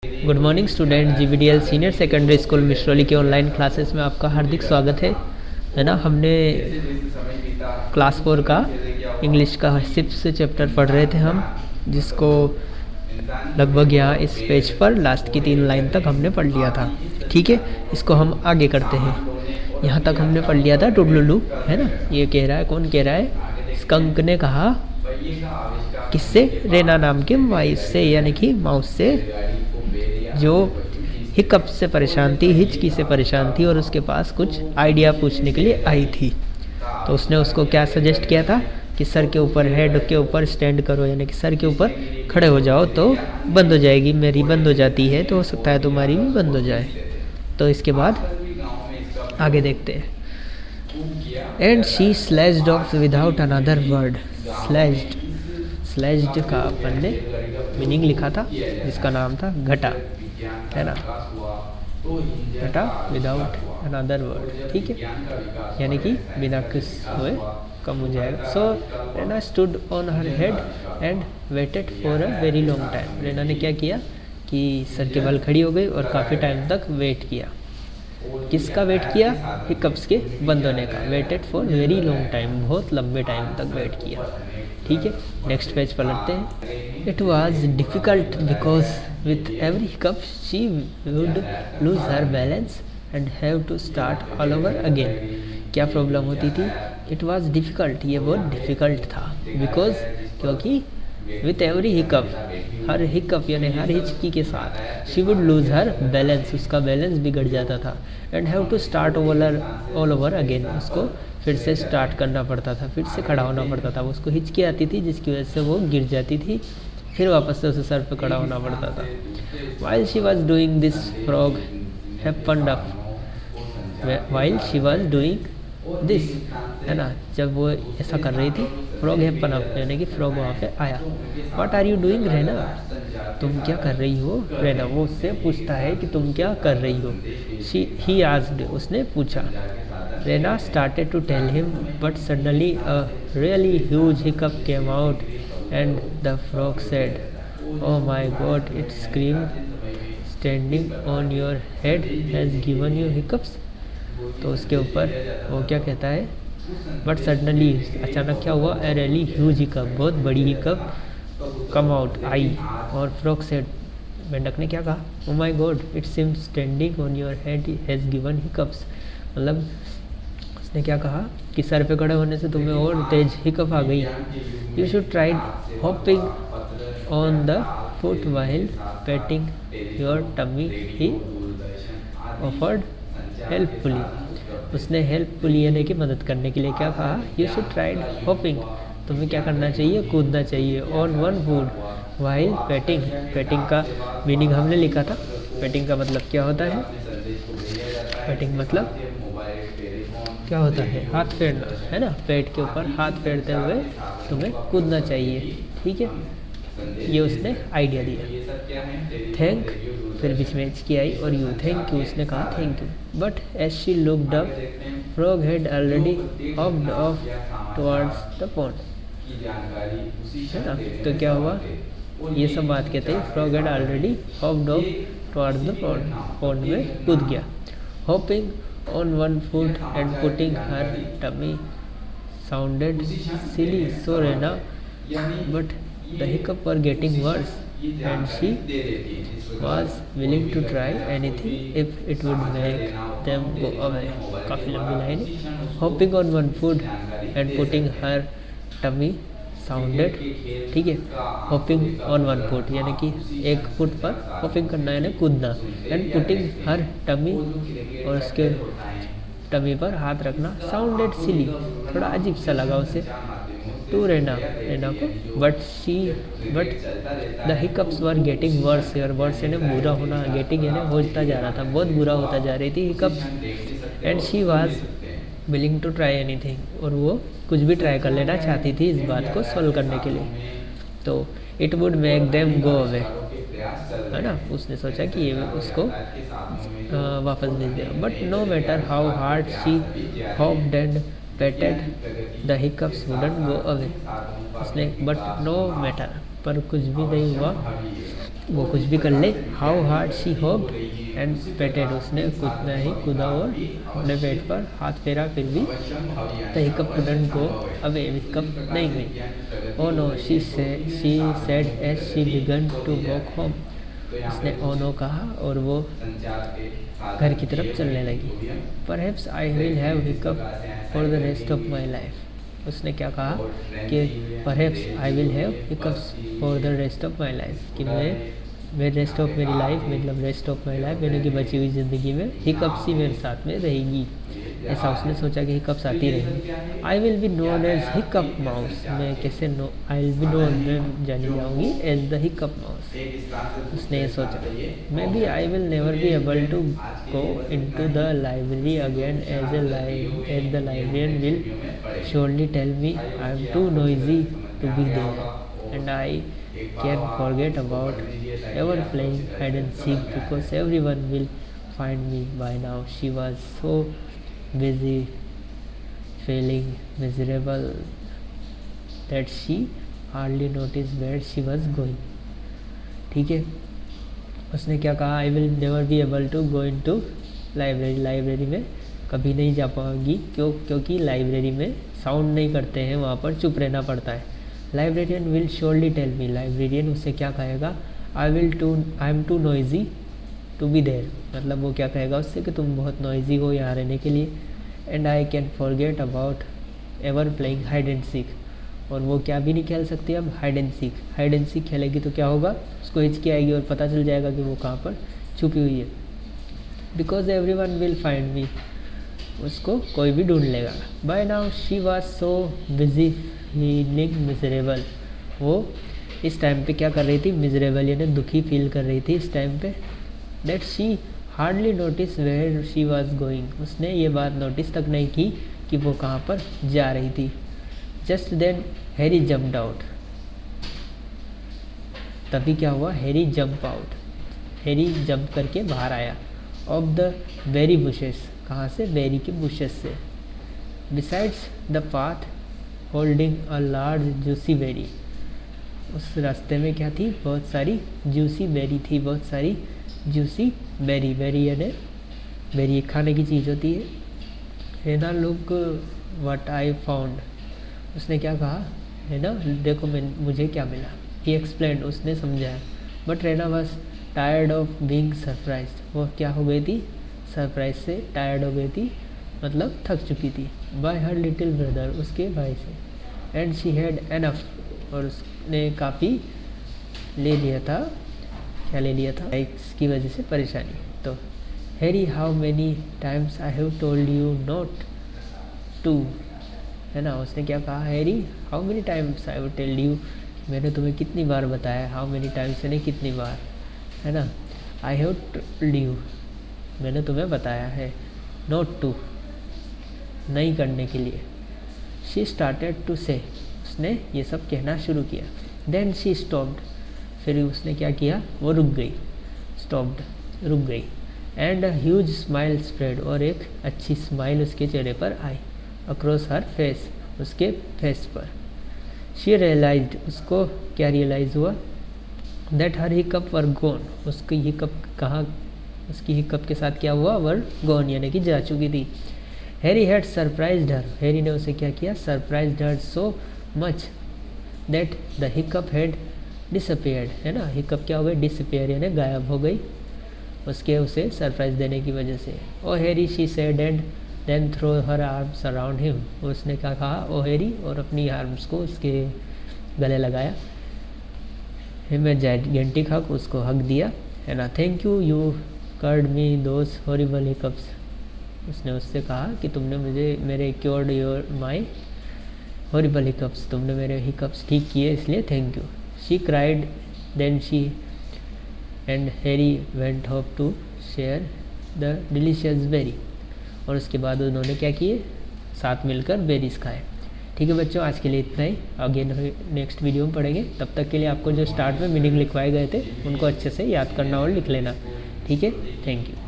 Good morning student, GVDL senior secondary school Mishrauli के online classes में आपका हार्दिक स्वागत है ना। हमने क्लास 4 का इंग्लिश का 6th चैप्टर पढ़ रहे थे हम, जिसको लगभग यहाँ इस पेज पर लास्ट की 3 लाइन तक हमने पढ़ लिया था। ठीक है, इसको हम आगे करते हैं। यहाँ तक हमने पढ़ लिया था टुडलुलू, है ना। ये कह रहा है, कौन कह रहा है? स्कंक ने कहा, किससे? रेना नाम के माउस से, यानी कि माउस से, जो हिकअप से परेशान थी, हिचकी से परेशान थी और उसके पास कुछ आइडिया पूछने के लिए आई थी। तो उसने उसको क्या सजेस्ट किया था कि सर के ऊपर, हेड के ऊपर स्टैंड करो, यानी कि सर के ऊपर खड़े हो जाओ तो बंद हो जाएगी। मेरी बंद हो जाती है तो हो सकता है तुम्हारी भी बंद हो जाए। तो इसके बाद आगे देखते हैं। And she slashed of without another word. Slashed का अपन ने मीनिंग लिखा था, जिसका नाम था घटा, है ना। घटा विदाउट अनदर वर्ड, ठीक है, यानी कि बिना किस हुए कम हो जाएगा। So Rena stood on her head and waited for a very long time. Rena ने क्या किया कि सर के बल खड़ी हो गई और काफ़ी टाइम तक वेट किया। किसका वेट किया? हिकअप्स के बंद होने का। Waited for very long time, बहुत लंबे टाइम तक वेट किया। ठीक है, नेक्स्ट पेज पलटते हैं। It was difficult because with every hiccup she would lose her balance and have to start all over again. क्या प्रॉब्लम होती थी? इट वॉज डिफ़िकल्ट, ये बहुत डिफ़िकल्ट था। बिकॉज, क्योंकि विथ एवरी हिकअप, हर हिकअप यानी हर हिचकी के साथ, she would lose her balance, उसका बैलेंस बिगड़ जाता था। And have to start all over again, उसको फिर से स्टार्ट करना पड़ता था, फिर से खड़ा होना पड़ता था। उसको हिचकी आती थी जिसकी वजह से वो गिर जाती थी, फिर वापस से उसे सर पे खड़ा होना पड़ता था। While she was doing this frog happened up. While she was doing this, है ना, जब वो ऐसा कर रही थी, फ्रॉग हैपन अप, यानी कि फ्रॉग वहाँ पे आया। What are you doing Rena? तुम क्या कर रही हो? रेना वो उससे पूछता है कि तुम क्या कर रही हो। ही आस्क्ड, उसने पूछा। Rena started to tell him, but suddenly a really huge hiccup came out and the frog said, oh my God, it screamed, standing on your head has given you hiccups. तो उसके ऊपर वो क्या कहता है? But suddenly, अचानक क्या हुआ? ए रियली ह्यूज हिकअप, बहुत बड़ी हिकअप, कम आउट, आई। और फ्रॉग सेड, मेंढक ने क्या कहा? Oh my God, it seems standing on your head has given hiccups. मतलब उसने क्या कहा कि सर पे खड़े होने से तुम्हें और तेज हिकअप आ गई। You should try hopping on the foot while patting your tummy, he offered helpfully. उसने हेल्पफुली यानी कि मदद करने के लिए क्या कहा? यू शुड ट्राई हॉपिंग, तुम्हें क्या करना चाहिए? कूदना चाहिए। On one foot while painting, painting का मीनिंग हमने लिखा था। पेटिंग का मतलब क्या होता है? पेटिंग मतलब क्या होता है? हाथ फेरना, है ना। पेट के ऊपर हाथ फेरते हुए तुम्हें कूदना चाहिए, ठीक है। ये उसने आइडिया दिया। थैंक, फिर बीच में हिचकी आई और यू, थैंक यू, उसने कहा thank you. But as she looked up, frog had already hopped off towards the pond, है ना। तो क्या हुआ? ये सब बात कहते हैं, frog had already hopped off towards the pond, pond में कूद गया। Hopping on one foot and putting her tummy sounded silly, so Rena, but the hiccup were getting worse and she was willing to try anything if it would make them go away. काफ़ी लंबी line है। Hopping on one foot and putting her tummy sounded, ठीक है। Hopping on one foot यानी कि एक foot पर hopping करना यानी कूदना। एंड पुटिंग हर टमी, और उसके टमी पर हाथ रखना। साउंडेड सिली, थोड़ा अजीब सा लगा उसे। टू रेना, रेना को। But the hiccups were getting worse, और वर्स यानी बुरा होना, गेटिंग यानी होता जा रहा था, बहुत बुरा होता जा रही थी hiccups. And she was willing to try anything, और वो कुछ भी ट्राई कर लेना चाहती थी इस बात को सॉल्व करने के लिए। तो it would make them go away, है ना। उसने सोचा कि ये उसको वापस भेज दिया। But no matter how hard she hopped and patted, the hiccups wouldn't go away. उसने बट नो मैटर, पर कुछ भी नहीं हुआ, वो कुछ भी कर ले। How hard she hopped and patted, उसने कूदना ही कूदा और अपने पेट पर हाथ फेरा, फिर भी the hiccup couldn't go away, hiccup नहीं गई। Oh no she said as she began to walk home, उसने ओ नो कहा और वो घर की तरफ चलने लगी। Perhaps I will have hiccup for the rest of my life, उसने क्या कहा कि perhaps I will have hiccups for the rest of my life, कि मैं रेस्ट ऑफ मेरी लाइफ, मतलब रेस्ट ऑफ माई लाइफ यानी कि बची हुई ज़िंदगी में हिकअप्स ही मेरे साथ में रहेगी। ऐसा उसने सोचा कि हिकअप्स आती रहेंगी। I will be known as hiccup mouse, मैं कैसे आई विल बी नोन, मैं जानी जाऊँगी एज द हिकअप माउस, उसने ये सोचा। Maybe I will never be able to go into the library again as the librarian will surely tell me I am too noisy to be there and I can forget about ever playing hide and seek because everyone will find me by now. She was so busy feeling miserable that she hardly noticed where she was going. ठीक है, उसने क्या कहा, I will never be able to go into library, library में कभी नहीं जा पाऊँगी, क्योंकि लाइब्रेरी में साउंड नहीं करते हैं, वहाँ पर चुप रहना पड़ता है। Librarian will surely tell me, librarian उससे क्या कहेगा, I am too noisy to be there, मतलब वो क्या कहेगा उससे कि तुम बहुत नॉइजी हो यहाँ रहने के लिए। And I can forget about ever playing hide and seek, और वो क्या भी नहीं खेल सकती अब, hide and seek. Hide and seek खेलेगी तो क्या होगा, उसको हिचकी आएगी और पता चल जाएगा कि वो कहाँ पर छुपी हुई है। Because everyone will find me, उसको कोई भी ढूंढ लेगा। By now she was so busy feeling miserable, वो इस टाइम पे क्या कर रही थी, मिजरेबल यानी दुखी फील कर रही थी इस टाइम पे। That she hardly notice where she was going, उसने ये बात नोटिस तक नहीं की कि वो कहाँ पर जा रही थी। Just then Harry jumped out, तभी क्या हुआ, Harry jump out, Harry jump करके बाहर आया। ऑफ द बेरी बुशेस, कहाँ से, बेरी के बुशेस से। Besides the path holding a large juicy berry, उस रास्ते में क्या थी, बहुत सारी जूसी बेरी थी, बहुत सारी जूसी बेरी, बेरी यानी बेरी एक खाने की चीज़ होती है। Rena look what I found, उसने क्या कहा, है ना, देखो मुझे क्या मिला। ही एक्सप्लेन, उसने समझाया। But Rena was tired of being surprised, वो क्या हो गई थी, सरप्राइज से टायर्ड हो गई थी, मतलब थक चुकी थी। बाय हर लिटिल ब्रदर, उसके भाई से। एंड शी हैड एनफ, और उसने काफ़ी ले लिया था, क्या ले लिया था, इसकी वजह से परेशानी। तो Harry how many times I have told you not to, है ना, उसने क्या कहा, Harry how many times I have telled you, मैंने तुम्हें कितनी बार बताया, हाउ मेनी टाइम्स यानी कितनी बार, है ना। आई हैव टोल्ड यू, मैंने तुम्हें बताया है, नॉट टू, नहीं करने के लिए। शी स्टार्टेड टू से, उसने ये सब कहना शुरू किया। देन शी स्टॉप्ड, फिर उसने क्या किया, वो रुक गई, स्टॉप्ड, रुक गई। And a huge smile spread, और एक अच्छी स्माइल उसके चेहरे पर आई। अक्रॉस हर फेस, उसके फेस पर। शी रियलाइज्ड, उसको क्या रियलाइज़ हुआ, that her hiccup were gone, उसकी हिकअप कहाँ, उसकी हिकअप के साथ क्या हुआ, वर गॉन यानी कि जा चुकी थी। Harry had surprised her, Harry ने उसे क्या किया, surprised her so much that the hiccup had disappeared, है ना, हिकअप क्या हो गई, डिसअपियर यानी गायब हो गई, उसके उसे सरप्राइज देने की वजह से। Oh Harry she said and then throw her arms around him, उसने क्या कहा, ओ हैरी, और अपनी आर्म्स को उसके गले लगाया। मैं जाइंटिक हक, उसको हक दिया, है ना। Thank you, you cured me those horrible hiccups, उसने उससे कहा कि तुमने मुझे मेरे cured your my horrible hiccups, तुमने मेरे हिकअप्स ठीक किए, इसलिए thank you. She cried then she and Harry went hope to share the delicious berry, और उसके बाद उन्होंने क्या किए, साथ मिलकर बेरीज खाए। ठीक है बच्चों, आज के लिए इतना ही, आगे नेक्स्ट वीडियो में पढ़ेंगे। तब तक के लिए आपको जो स्टार्ट में मीनिंग लिखवाए गए थे उनको अच्छे से याद करना और लिख लेना। ठीक है, थैंक यू।